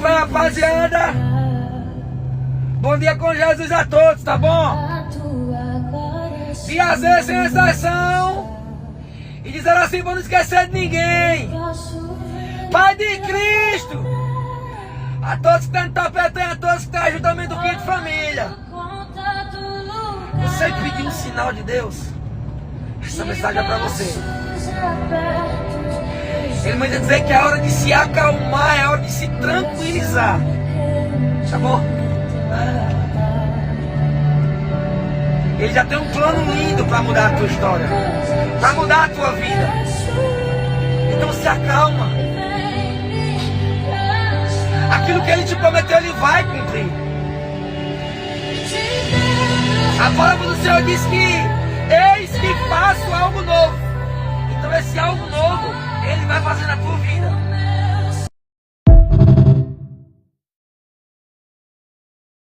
Vai, rapaziada. Bom dia com Jesus a todos, tá bom? E às vezes sem exceção. E dizer assim, vou não esquecer de ninguém. Pai de Cristo. A todos que estão no tapetão, a todos que estão ajudando do quinto família. Você pediu um sinal de Deus? Essa mensagem é pra você. Ele manda dizer que é hora de se acalmar, é hora de se tranquilizar. Tá bom? Ele já tem um plano lindo para mudar a tua história, para mudar a tua vida. Então se acalma. Aquilo que ele te prometeu, ele vai cumprir. A palavra do Senhor diz que eis que faço algo novo. Então esse algo novo, ele vai fazer na tua vida.